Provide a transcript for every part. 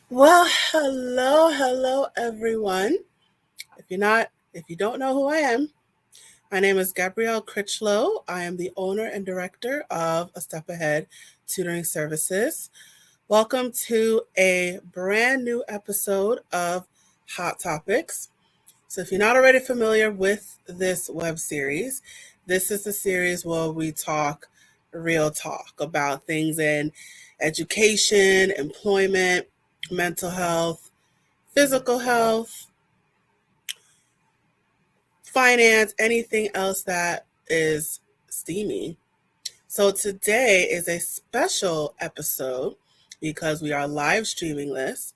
Well, hello, everyone. If you don't know who I am, my name is Gabrielle Crichlow. I am the owner and director of A Step Ahead Tutoring Services. Welcome to a brand new episode of Hot Topics. So, if you're not already familiar with this web series, this is the series where we talk real talk about things in education, employment, mental health, physical health, finance, anything else that is steamy. So today is a special episode because we are live streaming this.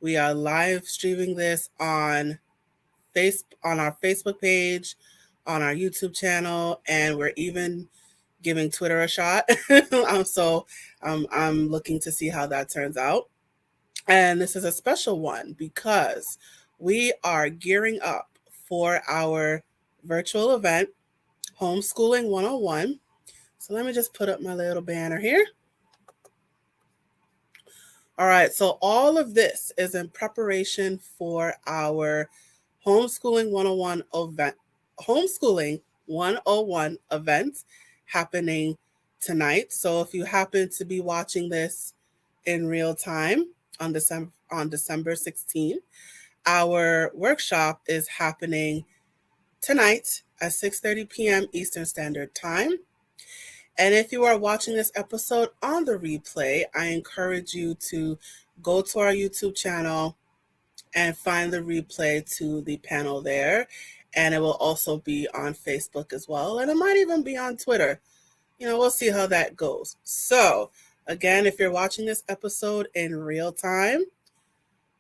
We are live streaming this on our Facebook page, on our YouTube channel, and we're even giving Twitter a shot. I'm looking to see how that turns out. And this is a special one because we are gearing up for our virtual event, Homeschooling 101. So let me just put up my little banner here. All right, so all of this is in preparation for our Homeschooling 101 event, Homeschooling 101 event happening tonight. So if you happen to be watching this in real time on December 16th, our workshop is happening tonight at 6:30 p.m. Eastern Standard Time. And if you are watching this episode on the replay, I encourage you to go to our YouTube channel and find the replay to the panel there. And it will also be on Facebook as well. And it might even be on Twitter. We'll see how that goes. So, again, if you're watching this episode in real time,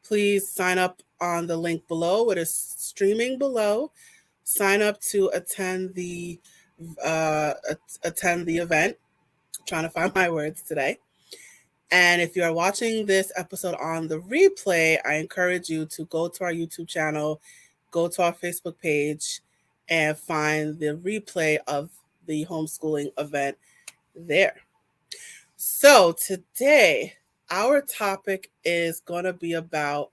please sign up on the link below. It is streaming below. Sign up to attend the event. I'm trying to find my words today. And if you're watching this episode on the replay, I encourage you to go to our YouTube channel, go to our Facebook page, and find the replay of the homeschooling event there. So today, our topic is going to be about,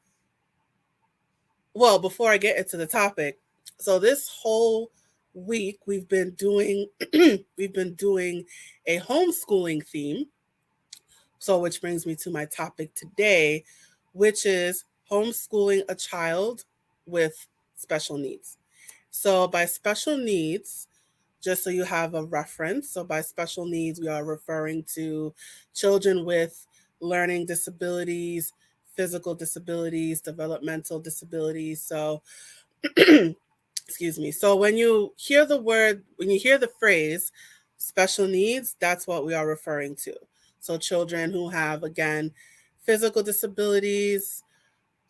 well, before I get into the topic, so this whole week we've been doing we've been doing a homeschooling theme. So which brings me to my topic today, which is homeschooling a child with special needs. So by special needs, just so you have a reference, so by special needs we are referring to children with learning disabilities, physical disabilities, developmental disabilities. So excuse me. So when you hear the phrase special needs, that's what we are referring to. So children who have, again, physical disabilities,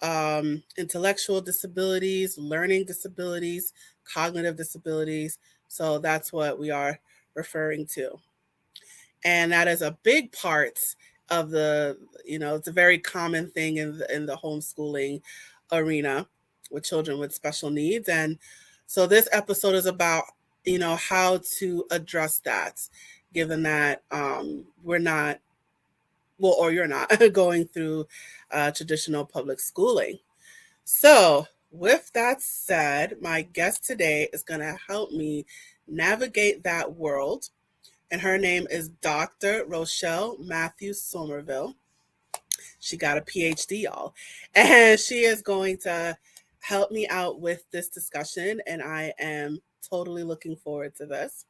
intellectual disabilities, learning disabilities, cognitive disabilities. So that's what we are referring to. And that is a big part of it's a very common thing in the homeschooling arena with children with special needs. And so this episode is about, how to address that, given that we're not, well, or you're not going through traditional public schooling. So, with that said, my guest today is going to help me navigate that world. And her name is Dr. Rochelle Matthews-Somerville. She got a Ph.D., y'all. And she is going to help me out with this discussion. And I am totally looking forward to this.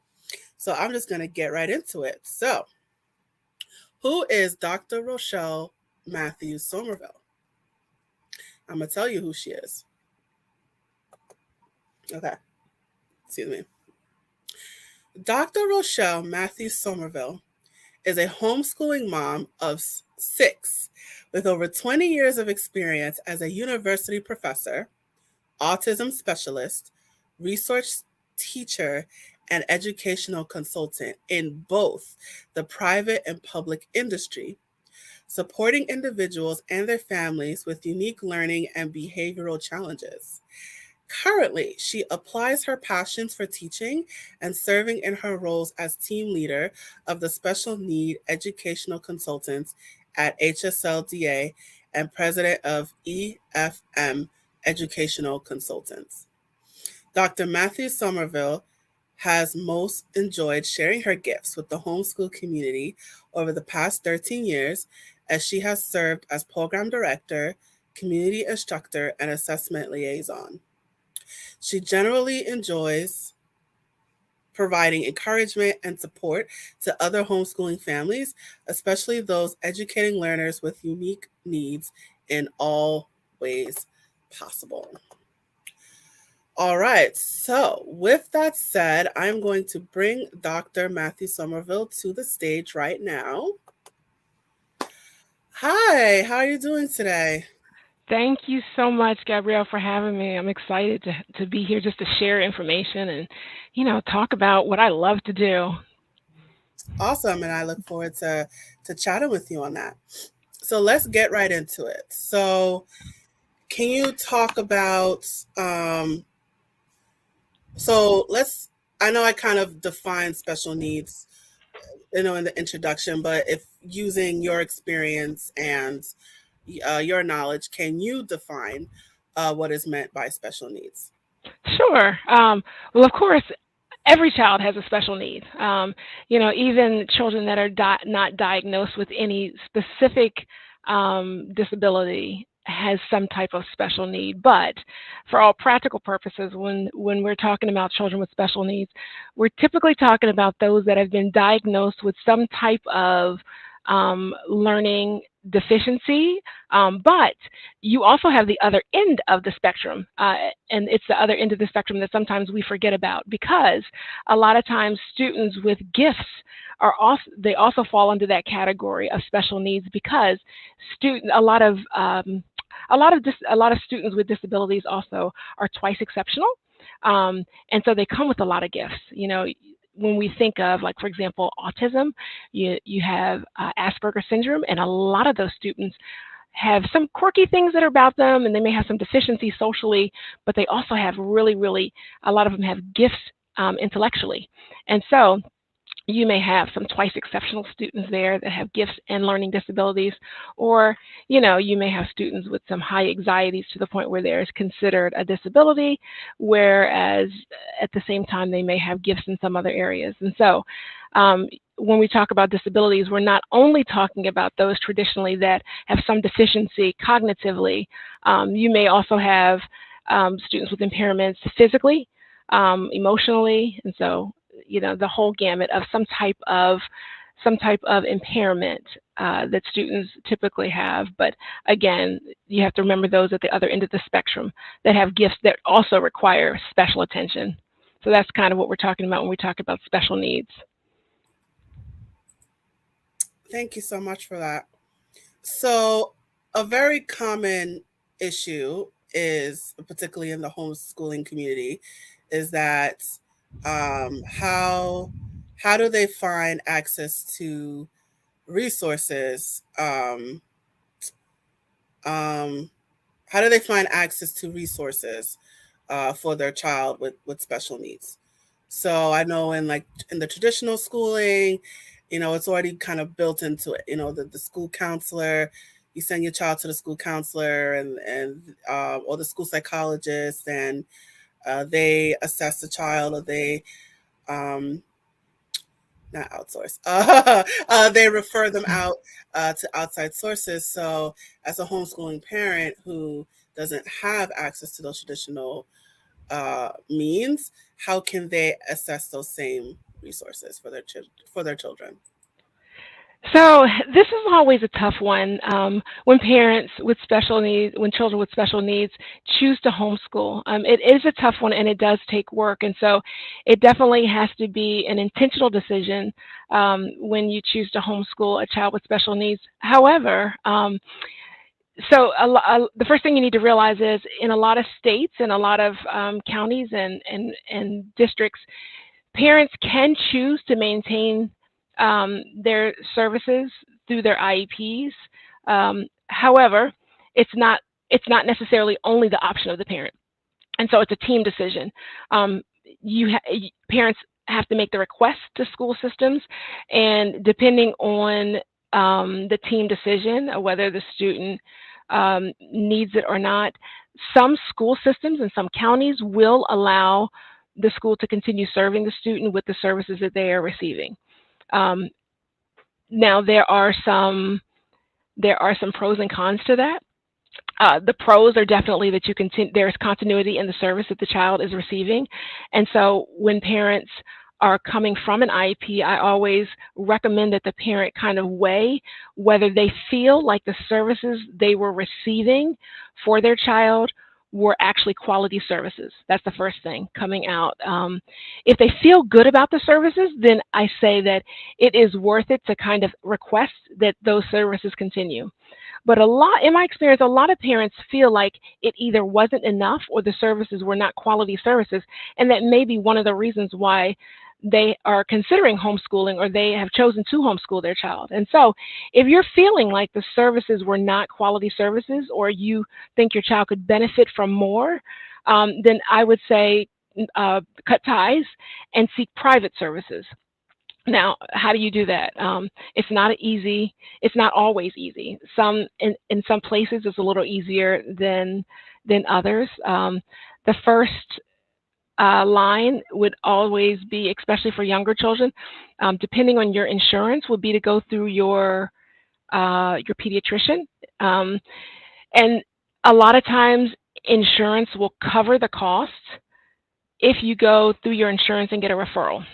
So I'm just going to get right into it. So, who is Dr. Rochelle Matthews-Somerville? I'm going to tell you who she is. Okay. Excuse me. Dr. Rochelle Matthews-Somerville is a homeschooling mom of 6 with over 20 years of experience as a university professor, autism specialist, research teacher, and educational consultant in both the private and public industry, supporting individuals and their families with unique learning and behavioral challenges. Currently, she applies her passions for teaching and serving in her roles as team leader of the Special Need Educational Consultants at HSLDA and president of EFM Educational Consultants. Dr. Matthew Somerville has most enjoyed sharing her gifts with the homeschool community over the past 13 years, as she has served as program director, community instructor, and assessment liaison. She generally enjoys providing encouragement and support to other homeschooling families, especially those educating learners with unique needs in all ways possible. All right, so with that said, I'm going to bring Dr. Matthew Somerville to the stage right now. Hi, how are you doing today? Thank you so much, Gabrielle, for having me. I'm excited to be here just to share information and, talk about what I love to do. Awesome, and I look forward to chatting with you on that. So let's get right into it. So, can you talk about so let's I know I kind of defined special needs, in the introduction, but if using your experience and your knowledge, can you define what is meant by special needs? Sure. Well, of course, every child has a special need. Even children that are not diagnosed with any specific disability has some type of special need. But for all practical purposes, when we're talking about children with special needs, we're typically talking about those that have been diagnosed with some type of learning deficiency, but you also have the other end of the spectrum, and it's the other end of the spectrum that sometimes we forget about, because a lot of times students with gifts they also fall under that category of special needs, because a lot of students with disabilities also are twice exceptional, and so they come with a lot of gifts. When we think of, like, for example, autism, you have Asperger's syndrome, and a lot of those students have some quirky things that are about them, and they may have some deficiencies socially, but they also have really, a lot of them have gifts intellectually. And so you may have some twice exceptional students there that have gifts and learning disabilities, or, you may have students with some high anxieties to the point where there is considered a disability, whereas at the same time they may have gifts in some other areas. And so when we talk about disabilities, we're not only talking about those traditionally that have some deficiency cognitively. You may also have students with impairments physically, emotionally, and so the whole gamut of some type of impairment that students typically have. But again, you have to remember those at the other end of the spectrum that have gifts that also require special attention. So that's kind of what we're talking about when we talk about special needs. Thank you so much for that. So, a very common issue is, particularly in the homeschooling community, is that how do they find access to resources? Um, how do they find access to resources for their child with special needs? So I know in the traditional schooling, it's already kind of built into it. The school counselor, you send your child to the school counselor and or the school psychologist, and they assess the child, or they um, not outsource. They refer them out to outside sources. So, as a homeschooling parent who doesn't have access to those traditional means, how can they assess those same resources for their children? So this is always a tough one when parents with special needs, when children with special needs choose to homeschool. It is a tough one, and it does take work. And so it definitely has to be an intentional decision when you choose to homeschool a child with special needs. However, the first thing you need to realize is, in a lot of states and a lot of counties and districts, parents can choose to maintain their services through their IEPs. However, it's not necessarily only the option of the parent, and so it's a team decision. Um, Parents have to make the request to school systems, and depending on the team decision, whether the student needs it or not. Some school systems and some counties will allow the school to continue serving the student with the services that they are receiving. Now, there are some pros and cons to that. The pros are definitely that there's continuity in the service that the child is receiving. And so when parents are coming from an IEP, I always recommend that the parent kind of weigh whether they feel like the services they were receiving for their child were actually quality services. That's the first thing coming out. If they feel good about the services, then I say that it is worth it to kind of request that those services continue. But in my experience, a lot of parents feel like it either wasn't enough or the services were not quality services, and that may be one of the reasons why they are considering homeschooling or they have chosen to homeschool their child. And so if you're feeling like the services were not quality services or you think your child could benefit from more, then I would say cut ties and seek private services. Now, how do you do that? It's not always easy. In some places it's a little easier than others. The first line would always be, especially for younger children, depending on your insurance, would be to go through your pediatrician. And a lot of times insurance will cover the costs if you go through your insurance and get a referral.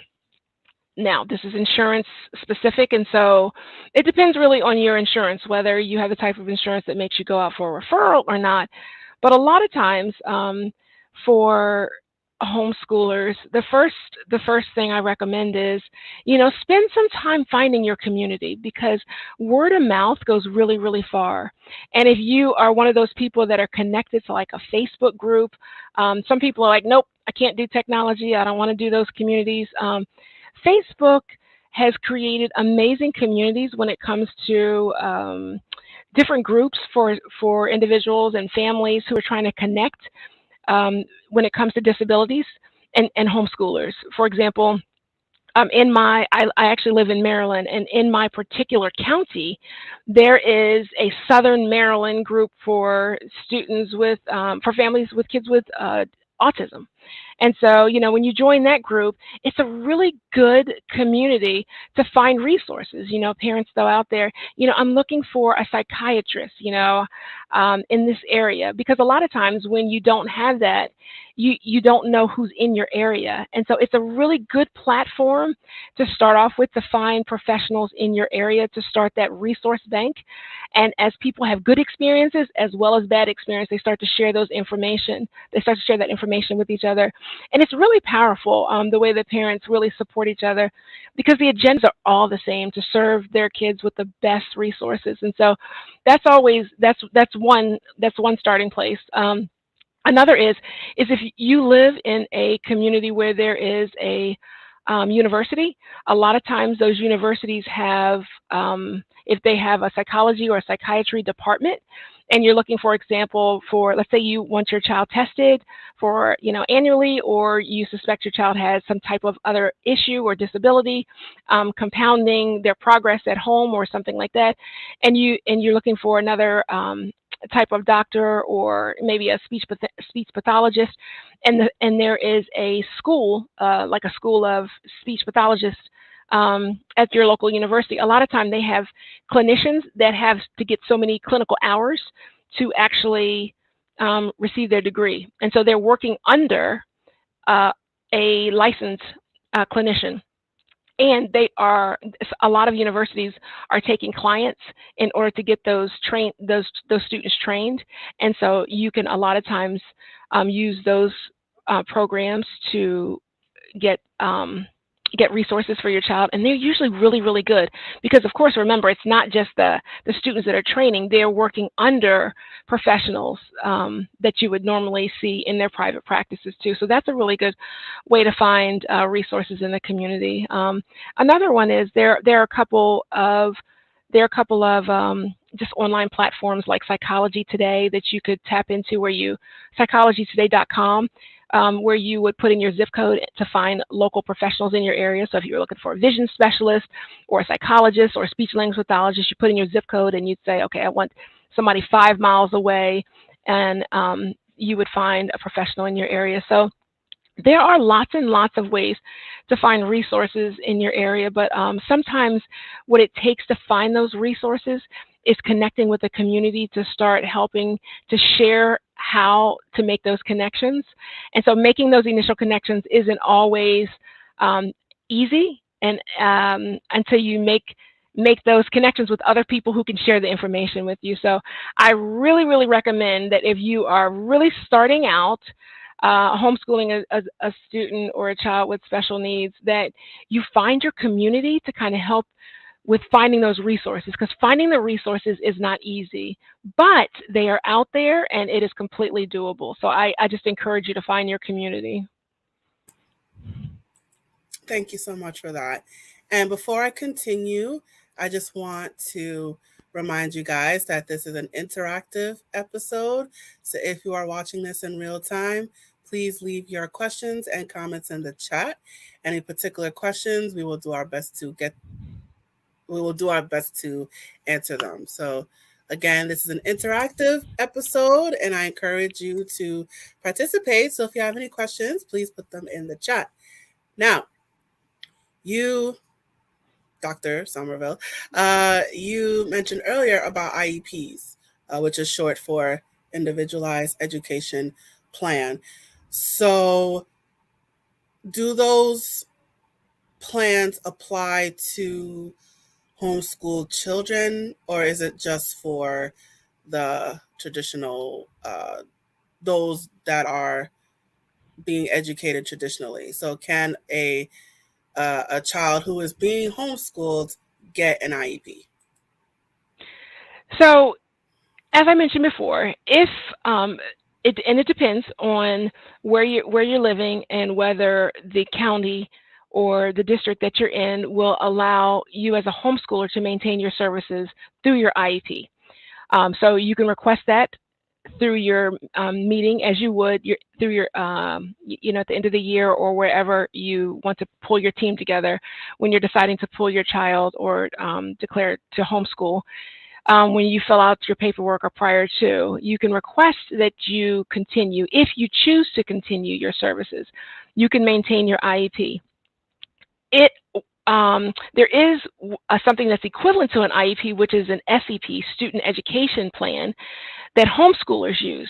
Now, this is insurance specific, and so it depends really on your insurance, whether you have the type of insurance that makes you go out for a referral or not. But a lot of times for homeschoolers, the first thing I recommend is, spend some time finding your community, because word of mouth goes really, really far. And if you are one of those people that are connected to like a Facebook group, some people are like, nope, I can't do technology. I don't want to do those communities. Facebook has created amazing communities when it comes to different groups for individuals and families who are trying to connect when it comes to disabilities and homeschoolers. For example, I actually live in Maryland, and in my particular county, there is a Southern Maryland group for students for families with kids with autism. And so, when you join that group, it's a really good community to find resources. Parents though out there, I'm looking for a psychiatrist, in this area, because a lot of times when you don't have that, you don't know who's in your area. And so it's a really good platform to start off with, to find professionals in your area, to start that resource bank. And as people have good experiences as well as bad experience, they start to share that information with each other. And it's really powerful, the way that parents really support each other, because the agendas are all the same, to serve their kids with the best resources. And so that's one starting place. Another is if you live in a community where there is a university, a lot of times those universities have, if they have a psychology or a psychiatry department, and you're looking, for example, let's say you want your child tested for, annually, or you suspect your child has some type of other issue or disability, compounding their progress at home or something like that, and you're looking for another type of doctor, or maybe a speech pathologist, and there is a school, like a school of speech pathologists at your local university. A lot of time they have clinicians that have to get so many clinical hours to actually receive their degree, and so they're working under a licensed clinician. And a lot of universities are taking clients in order to get those students trained. And so you can a lot of times use those programs to get resources for your child, and they're usually really, really good, because of course, remember, it's not just the students that are training, they're working under professionals that you would normally see in their private practices too. So that's a really good way to find resources in the community. Another one is there are a couple of just online platforms like Psychology Today that you could tap into, psychologytoday.com. Where you would put in your zip code to find local professionals in your area. So if you're looking for a vision specialist or a psychologist or a speech language pathologist, you put in your zip code and you'd say, okay, I want somebody 5 miles away, and you would find a professional in your area. So there are lots and lots of ways to find resources in your area, but sometimes what it takes to find those resources is connecting with the community to start helping to share how to make those connections. And so making those initial connections isn't always easy, and until you make those connections with other people who can share the information with you. So I really, really recommend that if you are really starting out homeschooling a student or a child with special needs, that you find your community to kind of help with finding those resources, because finding the resources is not easy, but they are out there and it is completely doable. So I just encourage you to find your community. Thank you so much for that. And before I continue, I just want to remind you guys that this is an interactive episode. So if you are watching this in real time, please leave your questions and comments in the chat. Any particular questions, we will do our best to answer them. So again, this is an interactive episode and I encourage you to participate. So if you have any questions, please put them in the chat. Now, you, Dr. Somerville, you mentioned earlier about IEPs, which is short for Individualized Education Plan. So do those plans apply to homeschool children, or is it just for the traditional, those that are being educated traditionally? So can a child who is being homeschooled get an IEP? So as I mentioned before, if it depends on where you're living and whether the county or the district that you're in will allow you as a homeschooler to maintain your services through your IEP. So you can request that through your meeting, as you would through your, at the end of the year, or wherever you want to pull your team together when you're deciding to pull your child or declare to homeschool. When you fill out your paperwork or prior to, you can request that you continue. If you choose to continue your services, you can maintain your IEP. There is something that's equivalent to an IEP, which is an SEP, Student Education Plan, that homeschoolers use.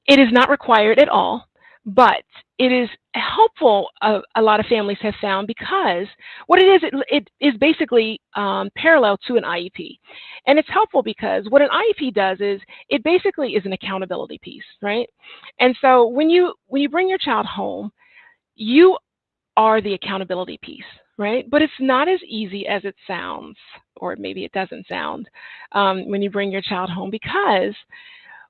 It is not required at all, but it is helpful, a lot of families have found, because what it is basically parallel to an IEP. And it's helpful because what an IEP does is it basically is an accountability piece, right? And so when you bring your child home, you are the accountability piece, right? But it's not as easy as it sounds, or maybe it doesn't sound, when you bring your child home, because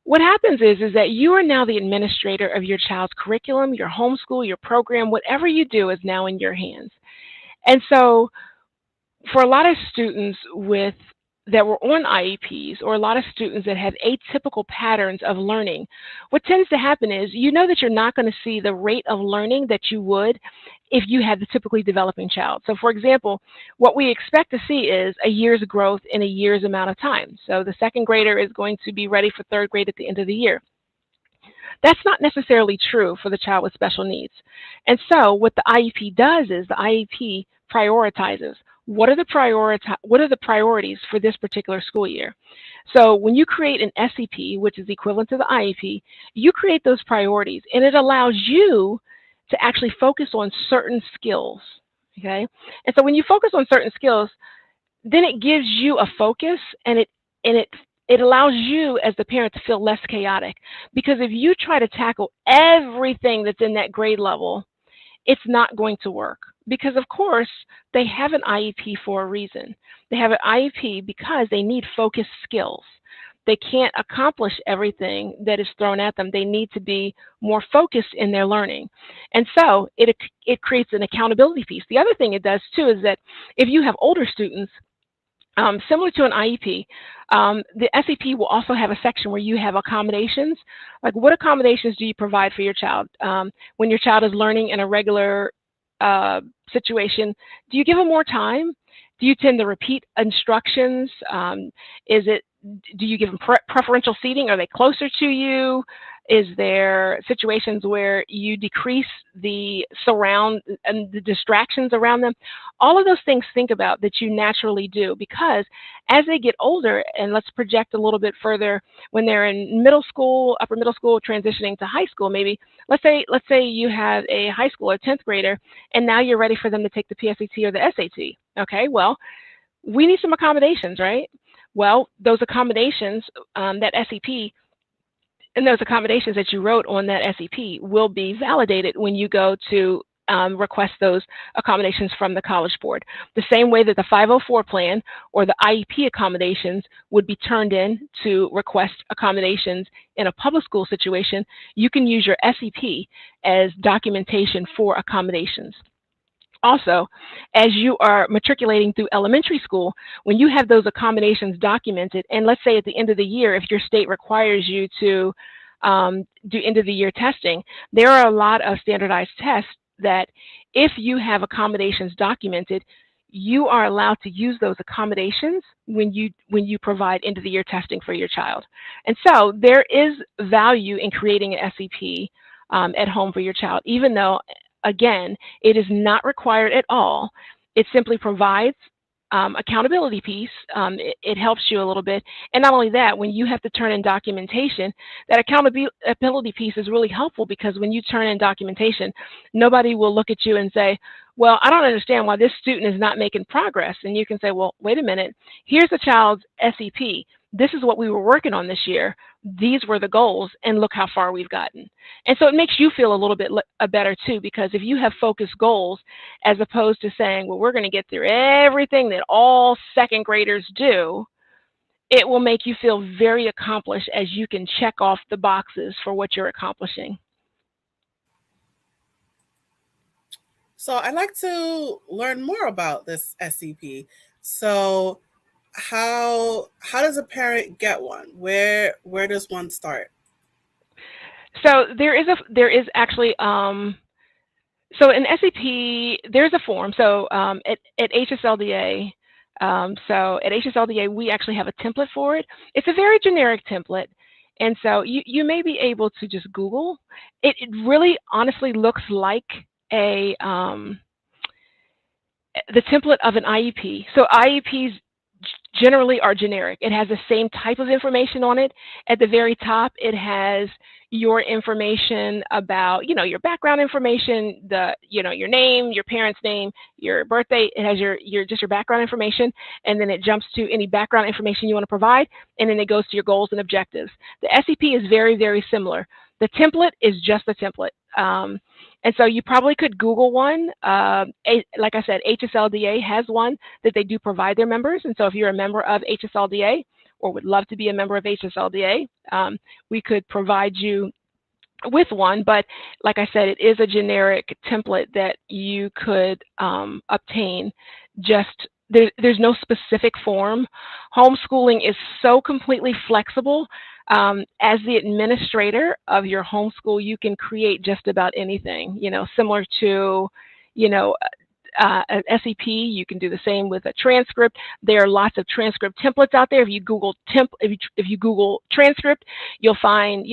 what happens is that you are now the administrator of your child's curriculum, your homeschool, your program, whatever you do is now in your hands. And so for a lot of students that were on IEPs, or a lot of students that have atypical patterns of learning, what tends to happen is that you're not going to see the rate of learning that you would if you had the typically developing child. So for example, what we expect to see is a year's growth in a year's amount of time. So the second grader is going to be ready for third grade at the end of the year. That's not necessarily true for the child with special needs. And so what the IEP does is the IEP prioritizes. What are the priorities for this particular school year? So when you create an SEP, which is equivalent to the IEP, you create those priorities, and it allows you to actually focus on certain skills, okay? And so when you focus on certain skills, then it gives you a focus, and it allows you as the parent to feel less chaotic. Because if you try to tackle everything that's in that grade level, it's not going to work. Because of course, they have an IEP for a reason. They have an IEP because they need focused skills. They can't accomplish everything that is thrown at them. They need to be more focused in their learning. And so it creates an accountability piece. The other thing it does too is that if you have older students, similar to an IEP, the SEP will also have a section where you have accommodations. Like, what accommodations do you provide for your child? When your child is learning in a regular situation, do you give them more time? Do you tend to repeat instructions? Is it do you give them preferential seating? Are they closer to you? Is there situations where you decrease the surround and the distractions around them? All of those things think about that you naturally do, because as they get older, and let's project a little bit further, when they're in middle school, upper middle school, transitioning to high school, maybe let's say you have a high school or 10th grader, and now you're ready for them to take the PSAT or the SAT. Okay, well, we need some accommodations, right? Well, those accommodations, that SEP, and those accommodations that you wrote on that SEP will be validated when you go to request those accommodations from the College Board. The same way that the 504 plan or the IEP accommodations would be turned in to request accommodations in a public school situation, you can use your SEP as documentation for accommodations. Also, as you are matriculating through elementary school, when you have those accommodations documented, and let's say at the end of the year, if your state requires you to do end of the year testing, there are a lot of standardized tests that if you have accommodations documented, you are allowed to use those accommodations when you provide end of the year testing for your child. And so there is value in creating an SEP at home for your child, even though, again, it is not required at all. It simply provides accountability piece. It helps you a little bit. And not only that, when you have to turn in documentation, that accountability piece is really helpful, because when you turn in documentation, nobody will look at you and say, well, I don't understand why this student is not making progress. And you can say, well, wait a minute, here's the child's SEP. This is what we were working on this year. These were the goals, and look how far we've gotten. And so it makes you feel a little bit better too, because if you have focused goals, as opposed to saying, well, we're going to get through everything that all second graders do, it will make you feel very accomplished as you can check off the boxes for what you're accomplishing. So I'd like to learn more about this SCP. So how does a parent get one? Where does one start? So there is actually so in SAP, there's a form. So at HSLDA, at HSLDA, we actually have a template for it. It's a very generic template. And so you may be able to just Google. It really honestly looks like a the template of an IEP. So IEPs generally are generic. It has the same type of information on it. At the very top, it has your information about, your background information, your name, your parent's name, your birthday. It has your just your background information, and then it jumps to any background information you want to provide, and then it goes to your goals and objectives. The SEP is very, very similar. The template is just a template. And so you probably could Google one. Like I said, HSLDA has one that they do provide their members. And so if you're a member of HSLDA or would love to be a member of HSLDA, we could provide you with one. But like I said, it is a generic template that you could obtain. There's no specific form. Homeschooling is so completely flexible. As the administrator of your homeschool, you can create just about anything, similar to, an SEP. You can do the same with a transcript. There are lots of transcript templates out there. If you Google if you Google transcript, you'll find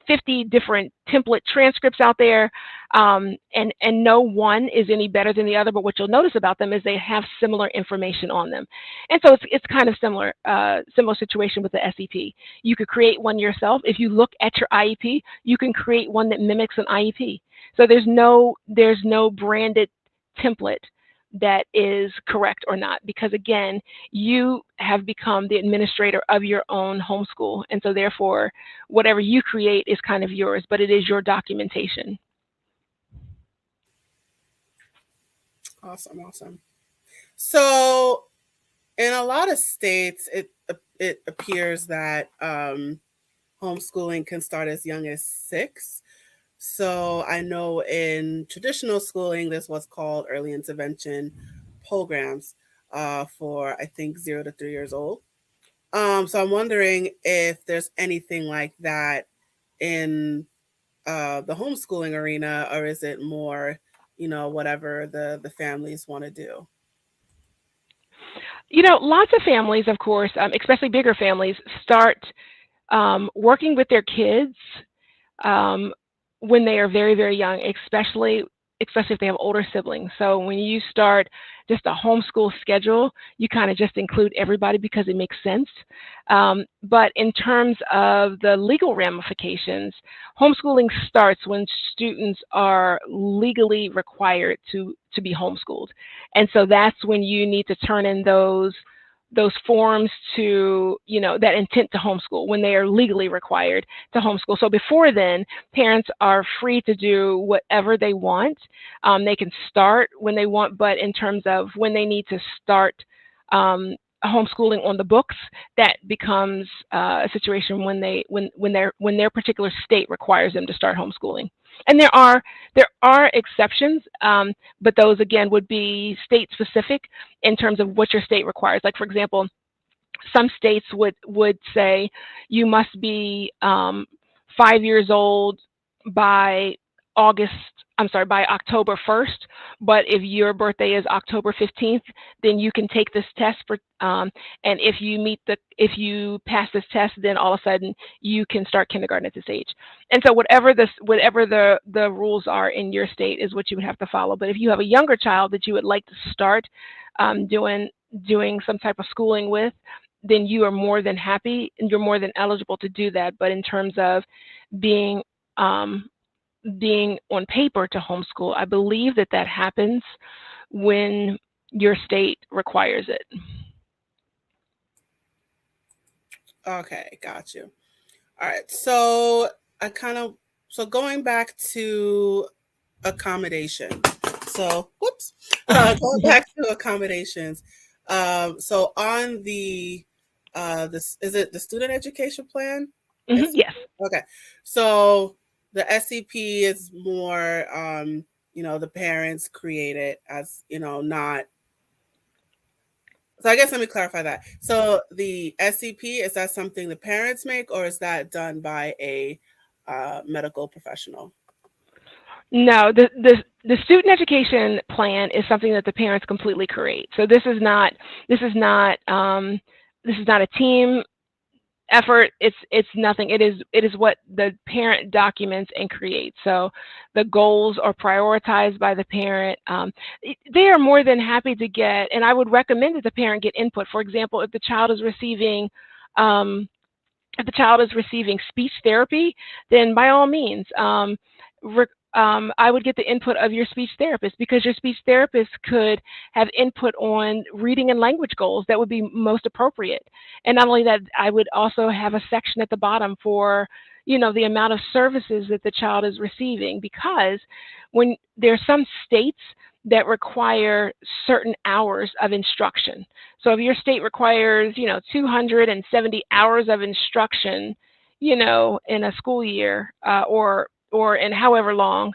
50 different template transcripts out there, and no one is any better than the other. But what you'll notice about them is they have similar information on them, and so it's kind of similar situation with the SEP. You could create one yourself. If you look at your IEP, you can create one that mimics an IEP. So there's no branded template that is correct or not, because again, you have become the administrator of your own homeschool, and so therefore whatever you create is kind of yours, but it is your documentation. Awesome. So in a lot of states, it appears that homeschooling can start as young as 6. So I know in traditional schooling, there's what's called early intervention programs for, I think, 0 to 3 years old. So I'm wondering if there's anything like that in the homeschooling arena, or is it more, whatever the families want to do? Lots of families, of course, especially bigger families, start working with their kids um, when they are very, very young, especially if they have older siblings. So when you start just a homeschool schedule, you kind of just include everybody because it makes sense. But in terms of the legal ramifications, homeschooling starts when students are legally required to be homeschooled. And so that's when you need to turn in those forms to, that intent to homeschool, when they are legally required to homeschool. So before then, parents are free to do whatever they want. They can start when they want, but in terms of when they need to start homeschooling on the books, that becomes a situation when their particular state requires them to start homeschooling. And there are exceptions, but those again would be state specific in terms of what your state requires. Like for example, some states would say you must be 5 years old by by October 1st, but if your birthday is October 15th, then you can take this test and if you pass this test, then all of a sudden you can start kindergarten at this age. And so whatever the rules are in your state is what you would have to follow. But if you have a younger child that you would like to start doing some type of schooling with, then you are more than happy and you're more than eligible to do that. But in terms of being on paper to homeschool, I believe that happens when your state requires it. Okay, got you. All right. So going back to accommodation. So, whoops. Going back to accommodations. So on this is it the student education plan? Yes. Okay. So the SEP is more, the parents create it as, not. So I guess let me clarify that. So the SEP, is that something the parents make, or is that done by a medical professional? No, the student education plan is something that the parents completely create. So this is not a team effort. It's nothing. It is what the parent documents and creates. So the goals are prioritized by the parent. They are more than happy to get, and I would recommend that the parent get input. For example, if the child is receiving speech therapy, then by all means, I would get the input of your speech therapist, because your speech therapist could have input on reading and language goals that would be most appropriate. And not only that, I would also have a section at the bottom for, the amount of services that the child is receiving, because when there's some states that require certain hours of instruction. So if your state requires, 270 hours of instruction, in a school year, or in however long,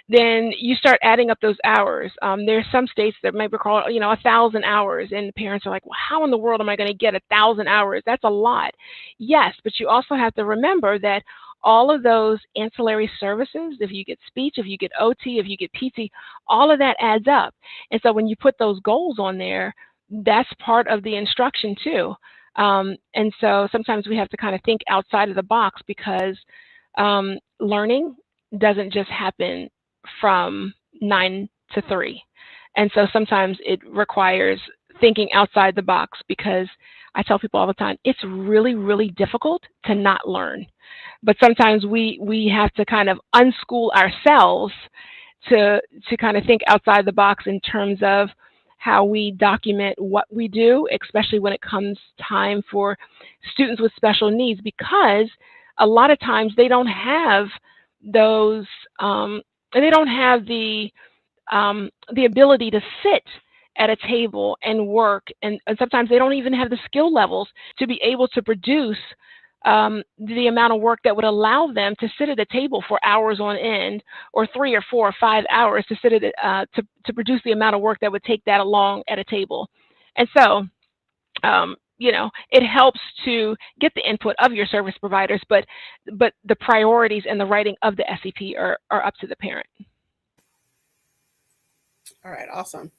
then you start adding up those hours. There's some states that may require, 1,000 hours, and the parents are like, well, how in the world am I going to get 1,000 hours? That's a lot. Yes, but you also have to remember that all of those ancillary services, if you get speech, if you get OT, if you get PT, all of that adds up. And so when you put those goals on there, that's part of the instruction too. And so sometimes we have to kind of think outside of the box, because learning doesn't just happen from 9 to 3. And so sometimes it requires thinking outside the box, because I tell people all the time, it's really, really difficult to not learn. But sometimes we have to kind of unschool ourselves to kind of think outside the box in terms of how we document what we do, especially when it comes time for students with special needs, because a lot of times they don't have those, they don't have the ability to sit at a table and work, and sometimes they don't even have the skill levels to be able to produce the amount of work that would allow them to sit at a table for hours on end, or 3 or 4 or 5 hours to sit at to produce the amount of work that would take that along at a table. And so, it helps to get the input of your service providers, but the priorities and the writing of the SEP are up to the parent. All right, awesome.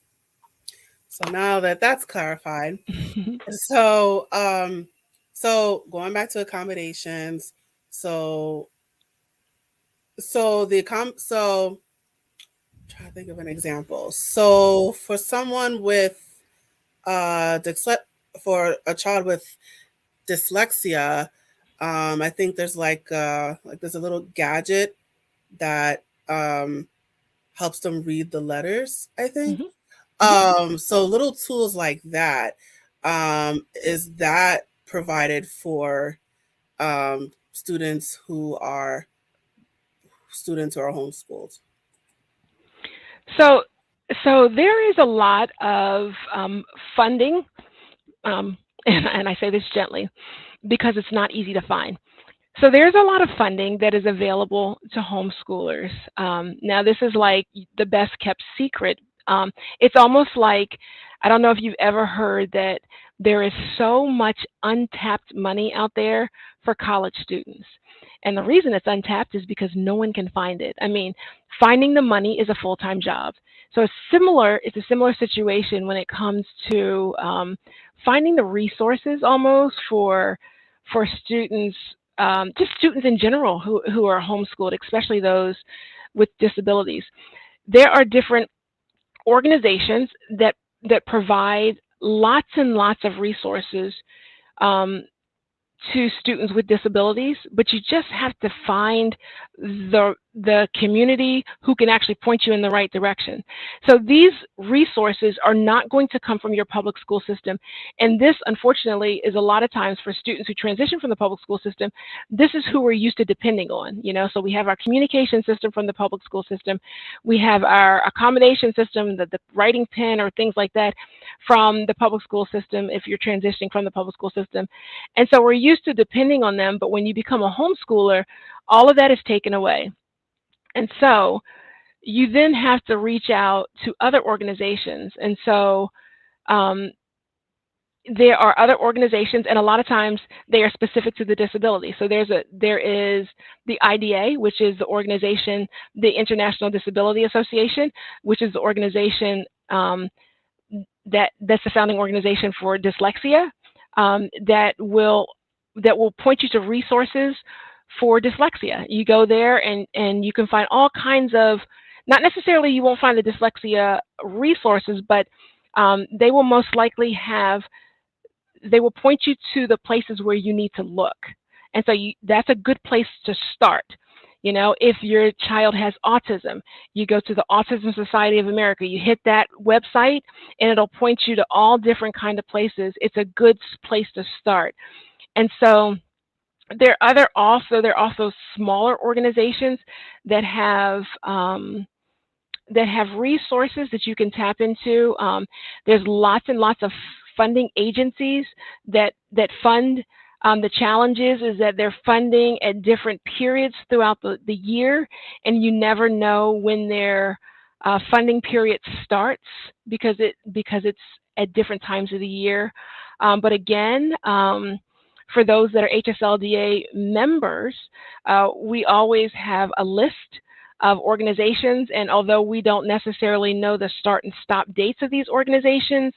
So now that that's clarified, so so going back to accommodations, so so try to think of an example. So for someone with for a child with dyslexia, I think there's like there's a little gadget that helps them read the letters, I think. Mhm. Mhm. So little tools like that, is that provided for students who are homeschooled? So, so there is a lot of funding, and I say this gently because it's not easy to find. So there's a lot of funding that is available to homeschoolers. Now, this is like the best kept secret. It's almost like, I don't know if you've ever heard that there is so much untapped money out there for college students. And the reason it's untapped is because no one can find it. I mean, finding the money is a full-time job. So it's a similar situation when it comes to finding the resources almost for students, just students in general who are homeschooled, especially those with disabilities. There are different organizations that provide lots and lots of resources um, to students with disabilities, but you just have to find the community who can actually point you in the right direction. So these resources are not going to come from your public school system. And this, unfortunately, is a lot of times for students who transition from the public school system, this is who we're used to depending on. So we have our communication system from the public school system. We have our accommodation system, the writing pen or things like that from the public school system if you're transitioning from the public school system. And so we're used to depending on them, but when you become a homeschooler, all of that is taken away. And so you then have to reach out to other organizations. And so um, there are other organizations, and a lot of times they are specific to the disability. So there is the IDA, which is the organization, the International Disability Association, which is the organization that's the founding organization for dyslexia, that will point you to resources for dyslexia. You go there and you can find all kinds of, not necessarily you won't find the dyslexia resources, but they will most likely they will point you to the places where you need to look. And so that's a good place to start. If your child has autism, you go to the Autism Society of America, you hit that website and it'll point you to all different kind of places. It's a good place to start. And so there are also smaller organizations that have resources that you can tap into. There's lots and lots of funding agencies that fund. The challenge is that they're funding at different periods throughout the year, and you never know when their funding period starts because it's at different times of the year. But again, for those that are HSLDA members, we always have a list of organizations, and although we don't necessarily know the start and stop dates of these organizations,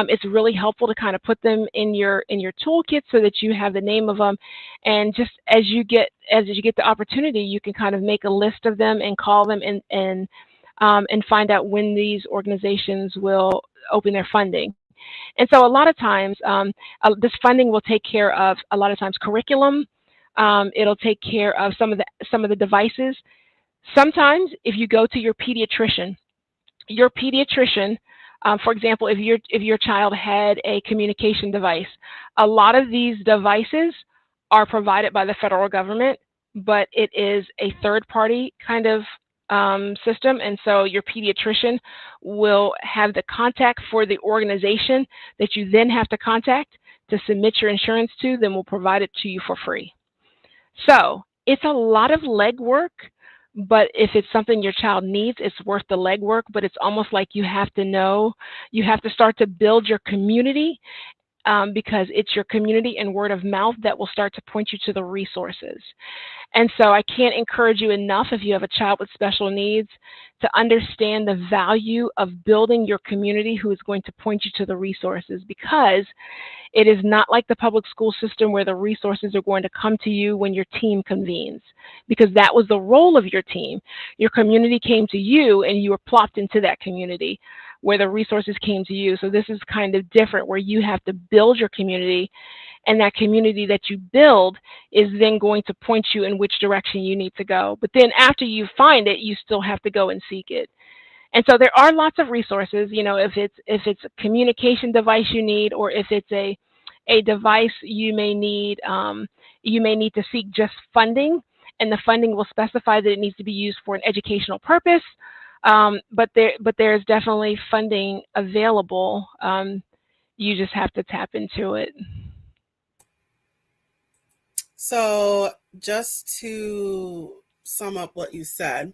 it's really helpful to kind of put them in your toolkit so that you have the name of them, and just as you get the opportunity, you can kind of make a list of them and call them and find out when these organizations will open their funding. And so a lot of times, this funding will take care of a lot of times curriculum. It'll take care of some of the devices. Sometimes, if you go to your pediatrician, for example, if your child had a communication device, a lot of these devices are provided by the federal government, but it is a third-party kind of system, and so your pediatrician will have the contact for the organization that you then have to contact to submit your insurance to. Then we'll provide it to you for free. So it's a lot of legwork, but if it's something your child needs, it's worth the legwork. But it's almost like you have to start to build your community because it's your community and word of mouth that will start to point you to the resources. And so I can't encourage you enough, if you have a child with special needs, to understand the value of building your community who is going to point you to the resources, because it is not like the public school system where the resources are going to come to you when your team convenes, because that was the role of your team. Your community came to you and you were plopped into that community where the resources came to you. So this is kind of different, where you have to build your community, and that community that you build is then going to point you in which direction you need to go. But then after you find it, you still have to go and seek it. And so there are lots of resources, you know, if it's a communication device you need, or if it's a device you may need to seek just funding, and the funding will specify that it needs to be used for an educational purpose. But there's definitely funding available. You just have to tap into it. So just to sum up what you said,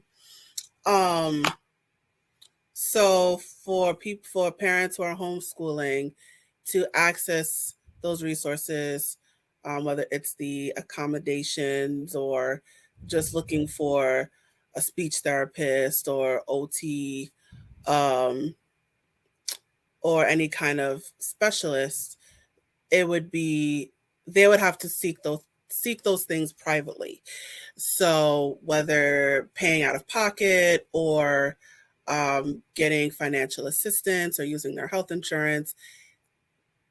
so for parents who are homeschooling, to access those resources, whether it's the accommodations or just looking for a speech therapist or OT, um, or any kind of specialist, they would have to seek those things privately. So whether paying out of pocket or getting financial assistance or using their health insurance,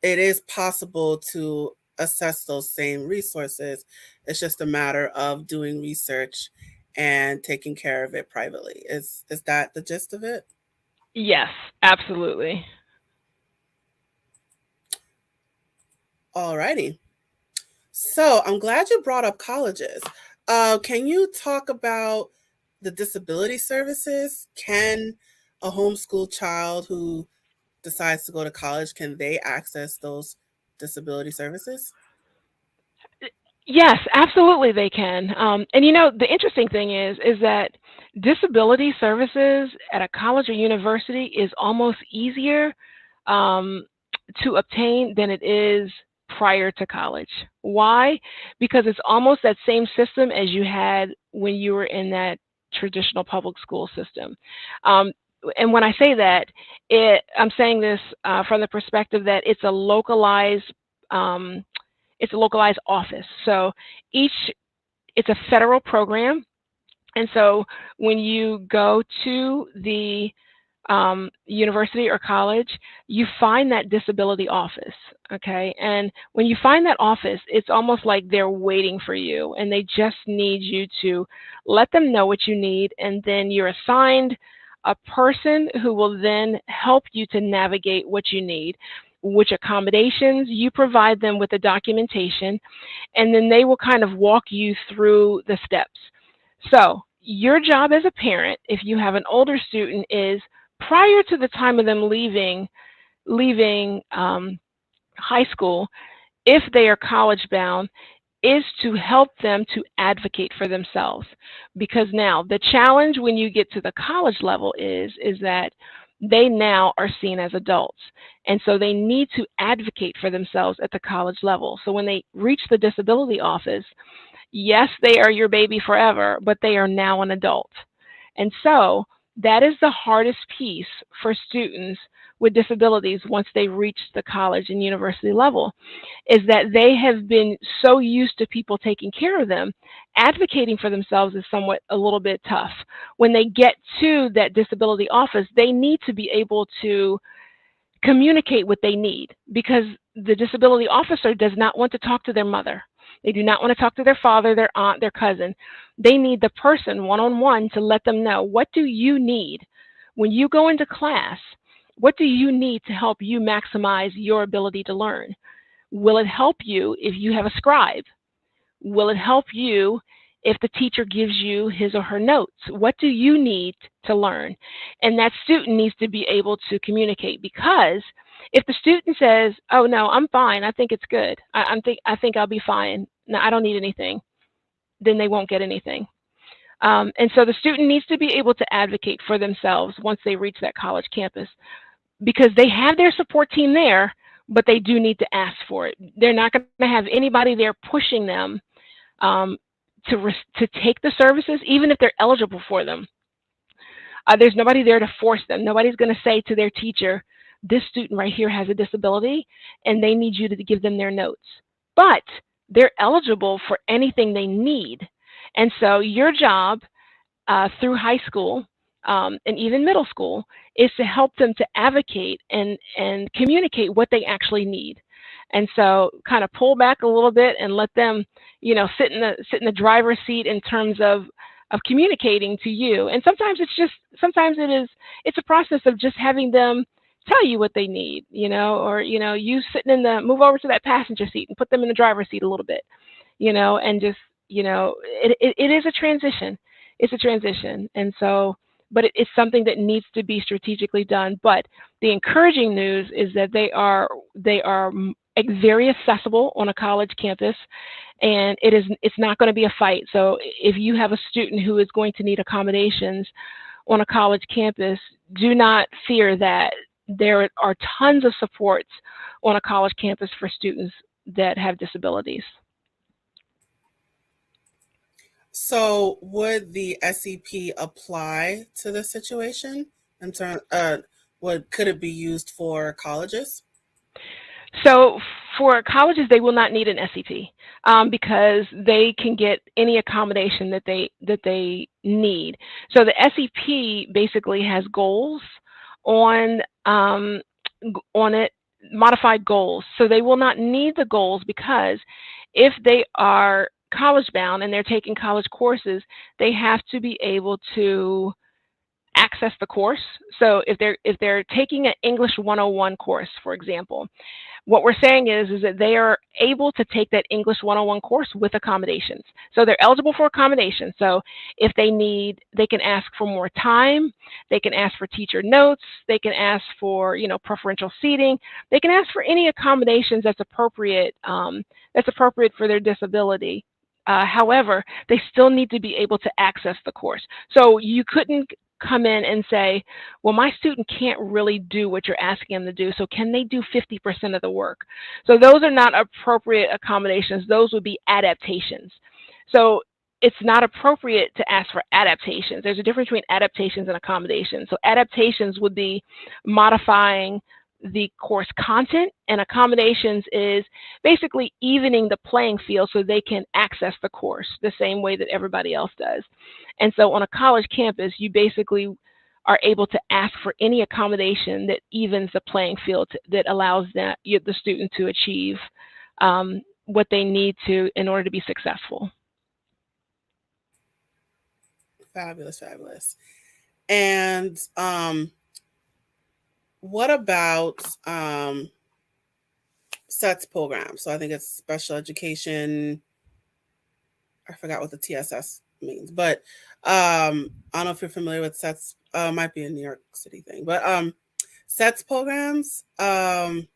it is possible to assess those same resources. It's just a matter of doing research and taking care of it privately. Is that the gist of it? Yes, absolutely. Alrighty. So I'm glad you brought up colleges. Can you talk about the disability services? Can a homeschool child who decides to go to college, can they access those disability services? Yes, absolutely they can. And you know, the interesting thing is that disability services at a college or university is almost easier um, to obtain than it is prior to college. Why? Because it's almost that same system as you had when you were in that traditional public school system. Um, and when I say that, I'm saying this from the perspective that um, it's a localized office. So it's a federal program. And so when you go to the university or college, you find that disability office, okay? And when you find that office, it's almost like they're waiting for you, and they just need you to let them know what you need, and then you're assigned a person who will then help you to navigate what you need, which accommodations. You provide them with the documentation, and then they will kind of walk you through the steps. So your job as a parent, if you have an older student, is prior to the time of them leaving high school, if they are college bound, is to help them to advocate for themselves. Because now the challenge when you get to the college level is that they now are seen as adults. And so they need to advocate for themselves at the college level. So when they reach the disability office, yes, they are your baby forever, but they are now an adult. And so that is the hardest piece for students with disabilities once they reach the college and university level, is that they have been so used to people taking care of them. Advocating for themselves is a little bit tough. When they get to that disability office, they need to be able to communicate what they need, because the disability officer does not want to talk to their mother. They do not want to talk to their father, their aunt, their cousin. They need the person one-on-one to let them know, what do you need? When you go into class, what do you need to help you maximize your ability to learn? Will it help you if you have a scribe? Will it help you if the teacher gives you his or her notes? What do you need to learn? And that student needs to be able to communicate, because if the student says, oh no, I'm fine, I think it's good, I think I'll be fine, no, I don't need anything, then they won't get anything. And so the student needs to be able to advocate for themselves once they reach that college campus, because they have their support team there, but they do need to ask for it. They're not going to have anybody there pushing them um, to take the services, even if they're eligible for them. There's nobody there to force them. Nobody's going to say to their teacher, this student right here has a disability and they need you to give them their notes. But they're eligible for anything they need. And so your job through high school and even middle school is to help them to advocate and communicate what they actually need. And so kind of pull back a little bit and let them, sit in the driver's seat in terms of communicating to you. And sometimes it's a process of just having them tell you what they need, or, you sitting move over to that passenger seat and put them in the driver's seat a little bit, and just, it is a transition. It's a transition. And so, but it's something that needs to be strategically done. But the encouraging news is that they are very accessible on a college campus, and it's not going to be a fight. So if you have a student who is going to need accommodations on a college campus, do not fear that. There are tons of supports on a college campus for students that have disabilities. So would the SEP apply to this situation? In terms, could it be used for colleges? So for colleges, they will not need an SEP because they can get any accommodation that they need. So the SEP basically has goals on it, modified goals. So they will not need the goals because if they are college bound and they're taking college courses, they have to be able to access the course. So if they're taking an English 101 course, for example, what we're saying is that they are able to take that English 101 course with accommodations. So they're eligible for accommodations. So if they can ask for more time, they can ask for teacher notes, they can ask for, preferential seating, they can ask for any accommodations that's appropriate for their disability. However, they still need to be able to access the course. So you couldn't come in and say, well, my student can't really do what you're asking them to do, so can they do 50% of the work? So those are not appropriate accommodations. Those would be adaptations. So it's not appropriate to ask for adaptations. There's a difference between adaptations and accommodations. So adaptations would be modifying the course content, and accommodations is basically evening the playing field so they can access the course the same way that everybody else does. And so on a college campus, you basically are able to ask for any accommodation that evens the playing field, that allows the student to achieve what they need to in order to be successful. Fabulous, fabulous. And what about SETS program? So I think it's special education. I forgot what the TSS means, but I don't know if you're familiar with SETS. Might be a New York City thing, but SETS programs. I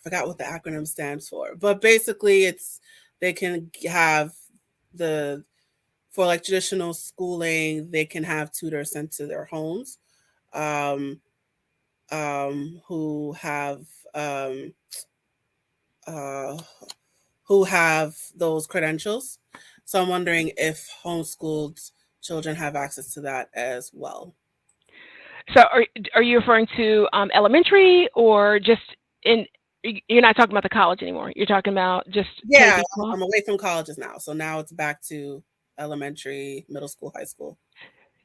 forgot what the acronym stands for, but basically they can have for like traditional schooling, they can have tutors sent to their homes. Who have those credentials. So I'm wondering if homeschooled children have access to that as well. So are you referring to elementary, or just you're not talking about the college anymore? You're talking about just Yeah, I'm away from colleges now. So now it's back to elementary, middle school, high school.